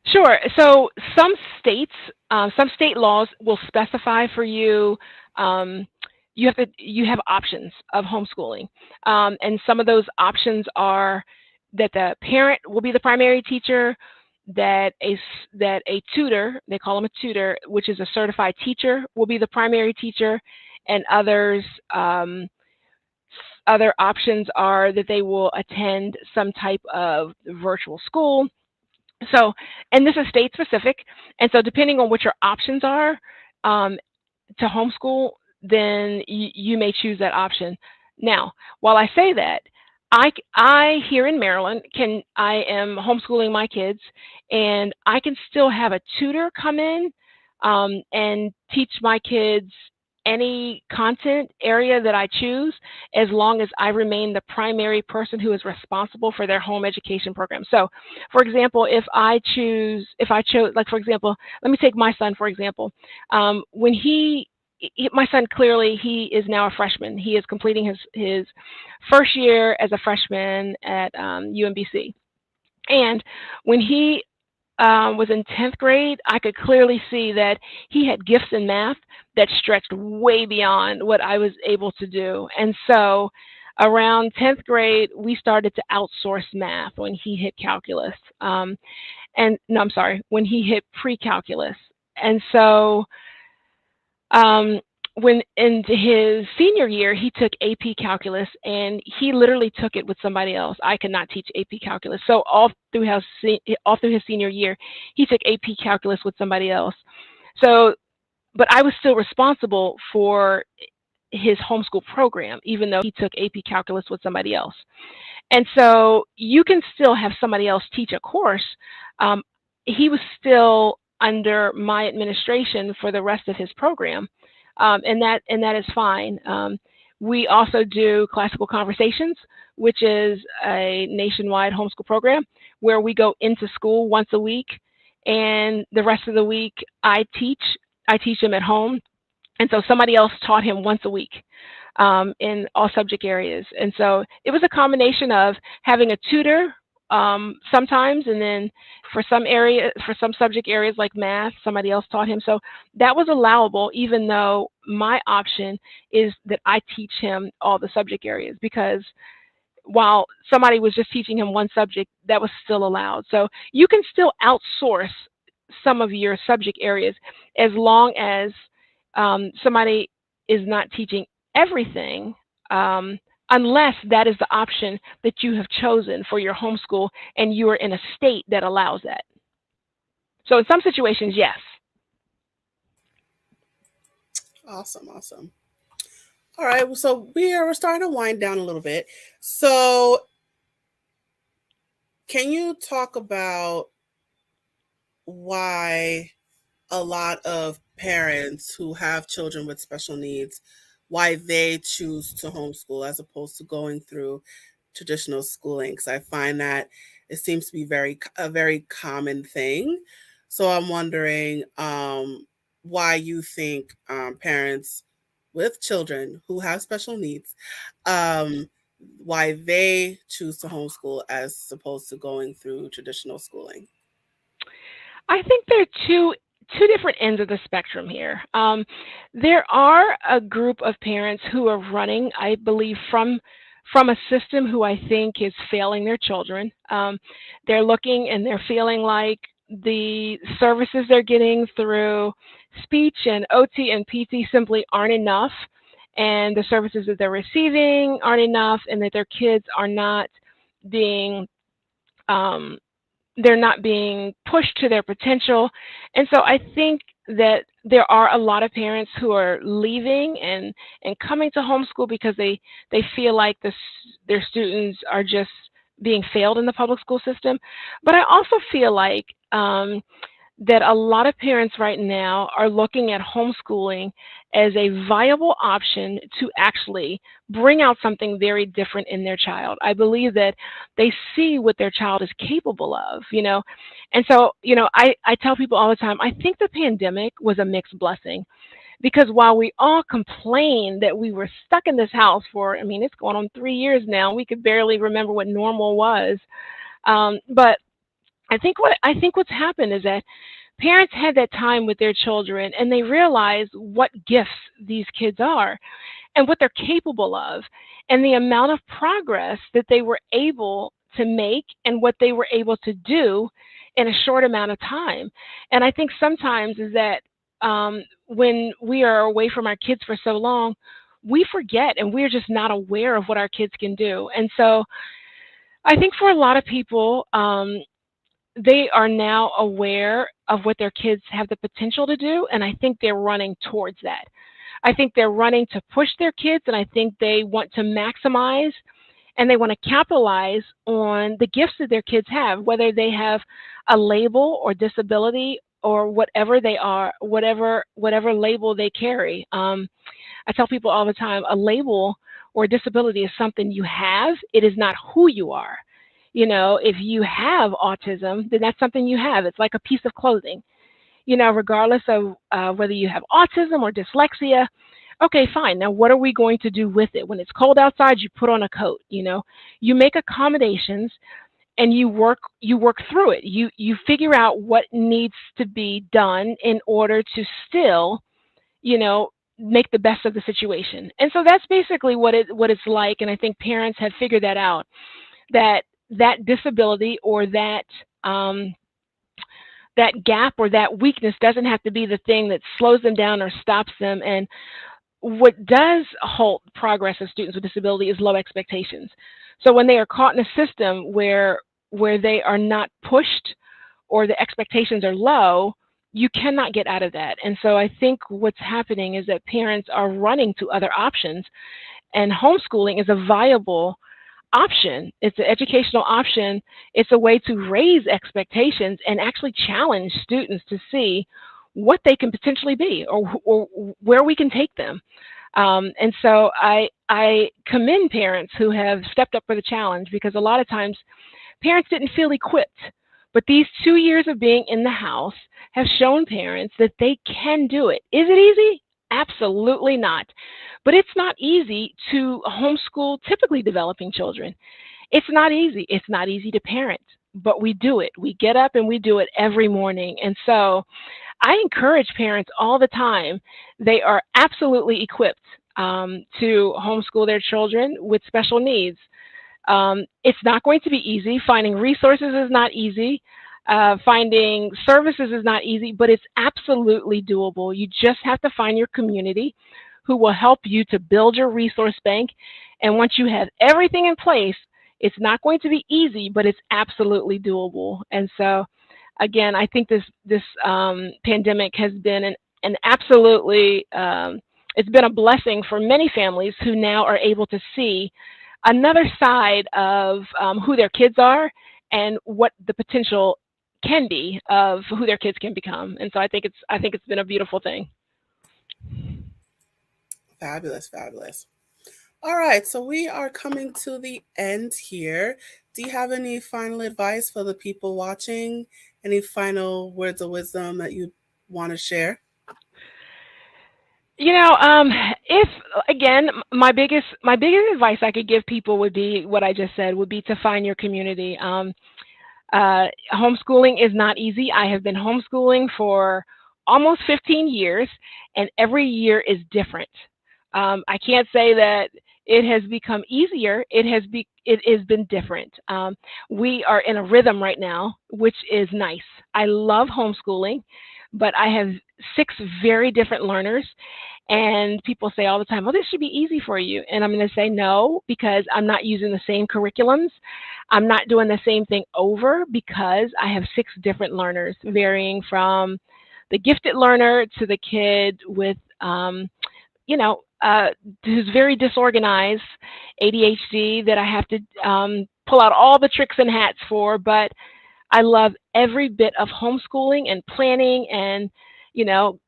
Sure. So some state laws will specify for you. You have options of homeschooling, and some of those options are that the parent will be the primary teacher, that a tutor, they call them a tutor, which is a certified teacher, will be the primary teacher, and other options are that they will attend some type of virtual school. So, and this is state specific, and so depending on what your options are to homeschool, then you may choose that option. Now, while I say that, I here in Maryland I am homeschooling my kids, and I can still have a tutor come in and teach my kids any content area that I choose, as long as I remain the primary person who is responsible for their home education program. So, for example, if I chose, like, for example, let me take my son, for example. When my son, clearly, he is now a freshman. He is completing his first year as a freshman at UMBC. And when he was in 10th grade, I could clearly see that he had gifts in math that stretched way beyond what I was able to do. And so around 10th grade, we started to outsource math when he hit calculus. And no, I'm sorry, when he hit pre-calculus. And so when in his senior year, he took AP Calculus, and he literally took it with somebody else. I could not teach AP Calculus. So all through his senior year, he took AP Calculus with somebody else. So, but I was still responsible for his homeschool program, even though he took AP Calculus with somebody else. And so you can still have somebody else teach a course. He was still under my administration for the rest of his program. And that is fine. We also do Classical Conversations, which is a nationwide homeschool program where we go into school once a week, and the rest of the week I teach him at home. And so somebody else taught him once a week in all subject areas. And so it was a combination of having a tutor sometimes, and then for some subject areas like math, somebody else taught him. So that was allowable, even though my option is that I teach him all the subject areas, because while somebody was just teaching him one subject, that was still allowed. So you can still outsource some of your subject areas as long as somebody is not teaching everything, unless that is the option that you have chosen for your homeschool and you are in a state that allows that. So in some situations, yes. Awesome, awesome. All right, so we're starting to wind down a little bit. So can you talk about why a lot of parents who have children with special needs, why they choose to homeschool as opposed to going through traditional schooling? Because I find that it seems to be a very common thing. So I'm wondering why you think parents with children who have special needs, um, why they choose to homeschool as opposed to going through traditional schooling. I think there are two different ends of the spectrum here. There are a group of parents who are running, I believe, from a system who I think is failing their children. They're looking and they're feeling like the services they're getting through speech and OT and PT simply aren't enough, and the services that they're receiving aren't enough, and that their kids are not being um, they're not being pushed to their potential. And so I think that there are a lot of parents who are leaving and coming to homeschool because they feel like their students are just being failed in the public school system. But I also feel like that a lot of parents right now are looking at homeschooling as a viable option to actually bring out something very different in their child. I believe that they see what their child is capable of, And so, I tell people all the time, I think the pandemic was a mixed blessing, because while we all complained that we were stuck in this house for, it's going on 3 years now, we could barely remember what normal was. But I think what's happened is that parents had that time with their children, and they realized what gifts these kids are and what they're capable of, and the amount of progress that they were able to make and what they were able to do in a short amount of time. And I think sometimes is that when we are away from our kids for so long, we forget and we're just not aware of what our kids can do. And so I think for a lot of people, they are now aware of what their kids have the potential to do, and I think they're running towards that. I think they're running to push their kids, and I think they want to maximize and they want to capitalize on the gifts that their kids have, whether they have a label or disability or whatever they are, whatever label they carry. I tell people all the time, a label or a disability is something you have. It is not who you are. If you have autism, then that's something you have. It's like a piece of clothing. Regardless of whether you have autism or dyslexia. Okay, fine. Now, what are we going to do with it? When it's cold outside, you put on a coat. You make accommodations, and you work through it. You figure out what needs to be done in order to still, you know, make the best of the situation. And so that's basically what it's like. And I think parents have figured that out. That disability or um, that gap or that weakness doesn't have to be the thing that slows them down or stops them. And what does halt progress of students with disability is low expectations. So when they are caught in a system where they are not pushed or the expectations are low, you cannot get out of that. And so I think what's happening is that parents are running to other options, and homeschooling is a viable option. It's an educational option. It's a way to raise expectations and actually challenge students to see what they can potentially be, or where we can take them. And so I commend parents who have stepped up for the challenge, because a lot of times parents didn't feel equipped. But these 2 years of being in the house have shown parents that they can do it. Is it easy? Absolutely not. But it's not easy to homeschool typically developing children. It's not easy. It's not easy to parent, but we do it. We get up and we do it every morning. And so I encourage parents all the time. They are absolutely equipped to homeschool their children with special needs. It's not going to be easy. Finding resources is not easy. Finding services is not easy, but it's absolutely doable. You just have to find your community who will help you to build your resource bank. And once you have everything in place, it's not going to be easy, but it's absolutely doable. And so, again, I think this pandemic has been an absolutely it's been a blessing for many families who now are able to see another side of who their kids are and what the potential can be of who their kids can become. And so I think it's been a beautiful thing. Fabulous, fabulous. All right, so we are coming to the end here. Do you have any final advice for the people watching? Any final words of wisdom that you want to share? If again, my biggest advice I could give people would be what I just said, would be to find your community. Homeschooling is not easy. I have been homeschooling for almost 15 years, and every year is different. I can't say that it has become easier. It has been different. We are in a rhythm right now, which is nice. I love homeschooling, but I have 6 very different learners, and people say all the time, "Well, this should be easy for you," and I'm going to say no, because I'm not using the same curriculums. I'm not doing the same thing over, because I have 6 different learners, varying from the gifted learner to the kid with you know, who's very disorganized, ADHD, that I have to pull out all the tricks and hats for. But I love every bit of homeschooling and planning, and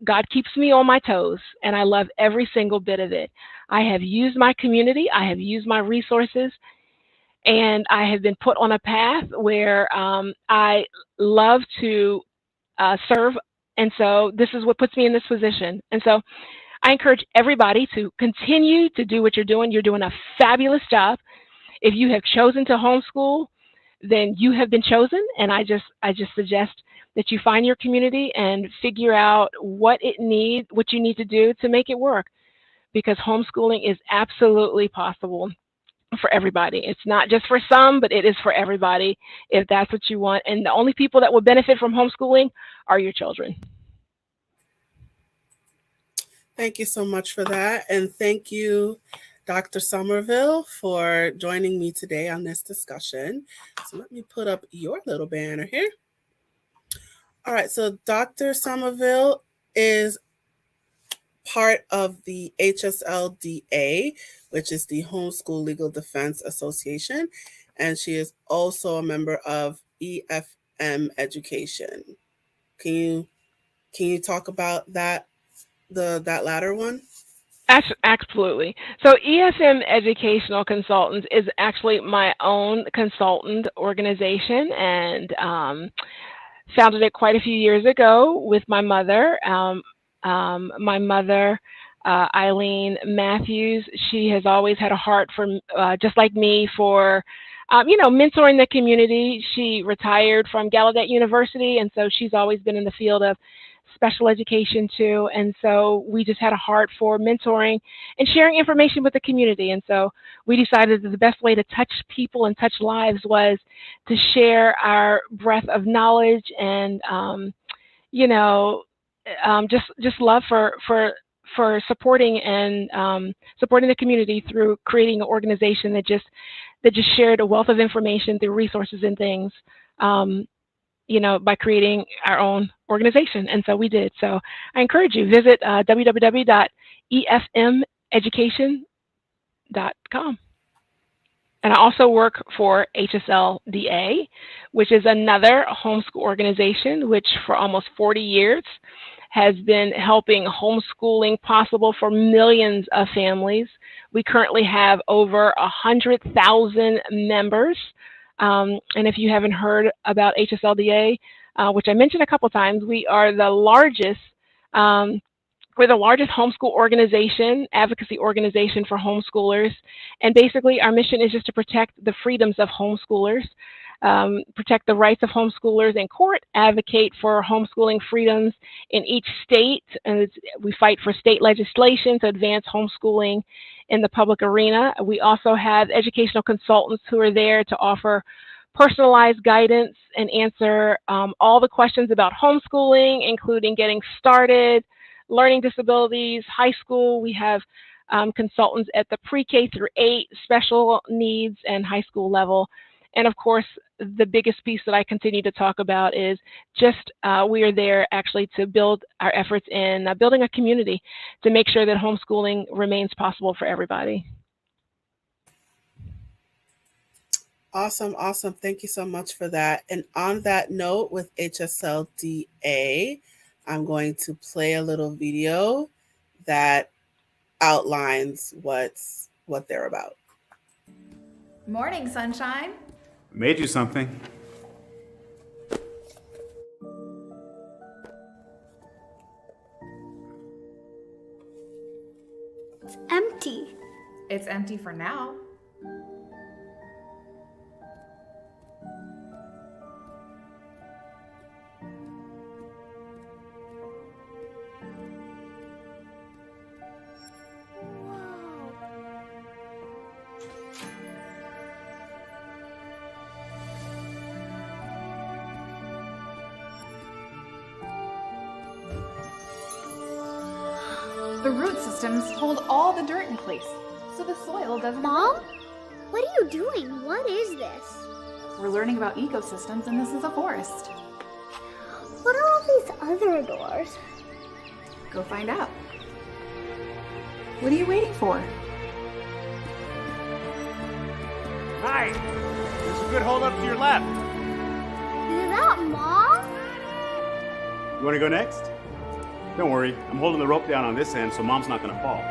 God keeps me on my toes, and I love every single bit of it. I have used my community, I have used my resources, and I have been put on a path where I love to serve. And so this is what puts me in this position. And so I encourage everybody to continue to do what you're doing. You're doing a fabulous job. If you have chosen to homeschool, then you have been chosen. And I just suggest that you find your community and figure out what you need to do to make it work, because homeschooling is absolutely possible for everybody. It's not just for some, but it is for everybody if that's what you want. And the only people that will benefit from homeschooling are your children. Thank you so much for that. And thank you, Dr. Somerville, for joining me today on this discussion. So let me put up your little banner here. All right, so Dr. Somerville is part of the HSLDA, which is the Homeschool Legal Defense Association, and she is also a member of EFM Education. Can you Can you talk about that latter one? Absolutely. So EFM Educational Consultants is actually my own consultant organization, and founded it quite a few years ago with my mother. My mother, Eileen Matthews, she has always had a heart for, just like me, for mentoring the community. She retired from Gallaudet University, and so she's always been in the field of special education too. And so we just had a heart for mentoring and sharing information with the community. And so we decided that the best way to touch people and touch lives was to share our breadth of knowledge and, just love for supporting and supporting the community through creating an organization that just shared a wealth of information through resources and things, by creating our own organization. And so we did. So I encourage you, visit www.efmeducation.com. And I also work for HSLDA, which is another homeschool organization, which for almost 40 years has been helping homeschooling possible for millions of families. We currently have over 100,000 members. And if you haven't heard about HSLDA, which I mentioned a couple times, we are the largest homeschool organization, advocacy organization for homeschoolers. And basically our mission is just to protect the freedoms of homeschoolers, protect the rights of homeschoolers in court, advocate for homeschooling freedoms in each state. And we fight for state legislation to advance homeschooling in the public arena. We also have educational consultants who are there to offer personalized guidance and answer all the questions about homeschooling, including getting started, learning disabilities, high school. We have consultants at the pre-K through 8, special needs, and high school level. And of course, the biggest piece that I continue to talk about is just we are there actually to build our efforts in building a community to make sure that homeschooling remains possible for everybody. Awesome, awesome. Thank you so much for that. And on that note, with HSLDA, I'm going to play a little video that outlines what they're about. Morning, sunshine. Made you something. It's empty. It's empty for now. The root systems hold all the dirt in place, so the soil doesn't... Mom? What are you doing? What is this? We're learning about ecosystems, and this is a forest. What are all these other doors? Go find out. What are you waiting for? Hi! There's a good hold up to your left. Is that Mom? You want to go next? Don't worry, I'm holding the rope down on this end so Mom's not going to fall.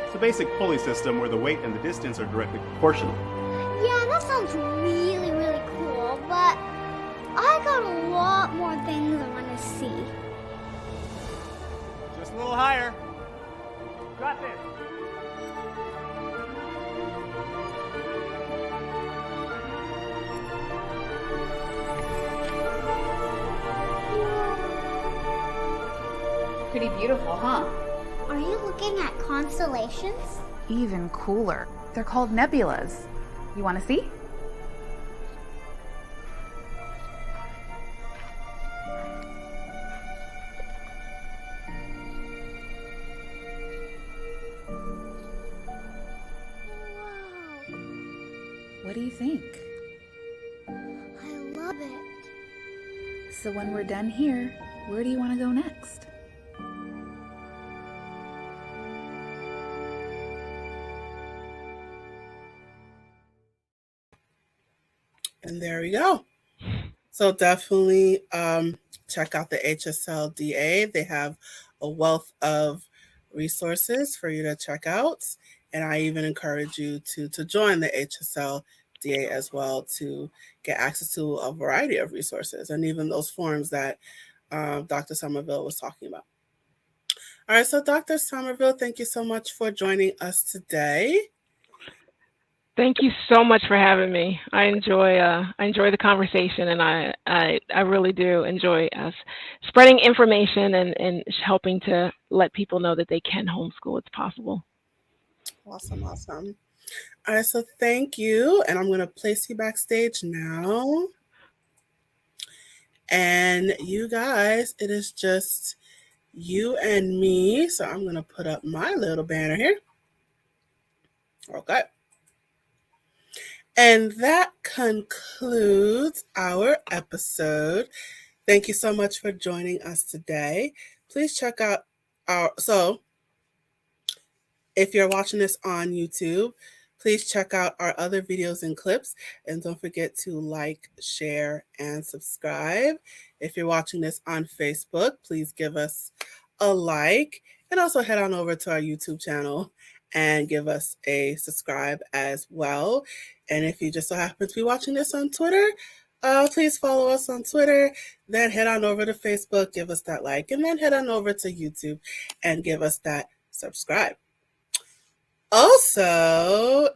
It's a basic pulley system where the weight and the distance are directly proportional. Yeah, that sounds really, really cool, but I got a lot more things I want to see. Just a little higher. Got this. Pretty beautiful, huh? Are you looking at constellations? Even cooler. They're called nebulas. You want to see? Wow, What do you think? I love it. So when we're done here, where do you want to go next? And there we go. So definitely check out the HSLDA. They have a wealth of resources for you to check out. And I even encourage you to join the HSLDA as well to get access to a variety of resources and even those forms that Dr. Somerville was talking about. All right, so Dr. Somerville, thank you so much for joining us today. Thank you so much for having me. I enjoy the conversation, and I really do enjoy us spreading information and helping to let people know that they can homeschool. It's possible. Awesome. All right, so thank you, and I'm going to place you backstage now. And you guys, it is just you and me. So I'm going to put up my little banner here. Okay. And that concludes our episode. Thank you so much for joining us today. Please check out if you're watching this on YouTube, please check out our other videos and clips. And don't forget to like, share, and subscribe. If you're watching this on Facebook, please give us a like. And also head on over to our YouTube channel and give us a subscribe as well. And if you just so happen to be watching this on Twitter, please follow us on Twitter. Then head on over to Facebook, give us that like, and then head on over to YouTube and give us that subscribe. Also,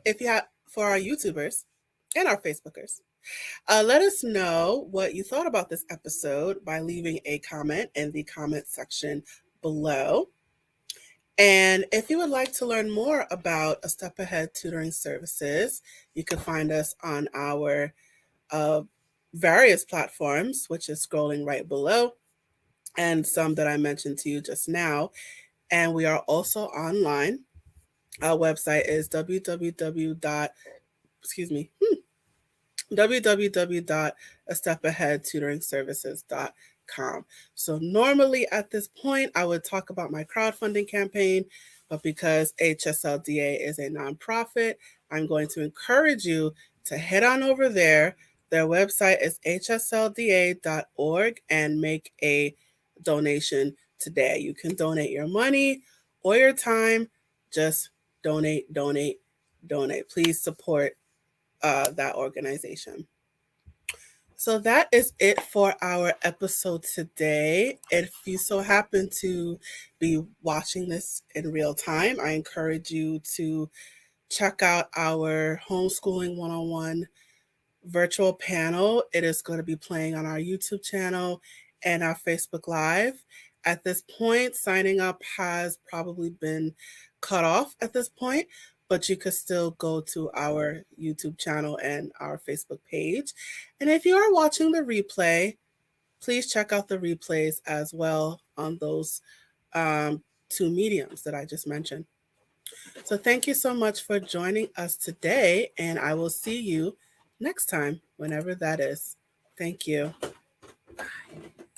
for our YouTubers and our Facebookers, let us know what you thought about this episode by leaving a comment in the comment section below. And if you would like to learn more about A Step Ahead Tutoring Services, you can find us on our various platforms, which is scrolling right below, and some that I mentioned to you just now. And we are also online. Our website is www.astepaheadtutoringservices.com. So normally at this point, I would talk about my crowdfunding campaign, but because HSLDA is a nonprofit, I'm going to encourage you to head on over there. Their website is hslda.org and make a donation today. You can donate your money or your time. Just donate. Please support that organization. So that is it for our episode today. If you so happen to be watching this in real time, I encourage you to check out our Homeschooling 101 virtual panel. It is going to be playing on our YouTube channel and our Facebook Live. At this point, signing up has probably been cut off at this point, but you could still go to our YouTube channel and our Facebook page. And if you are watching the replay, please check out the replays as well on those two mediums that I just mentioned. So thank you so much for joining us today, and I will see you next time, whenever that is. Thank you.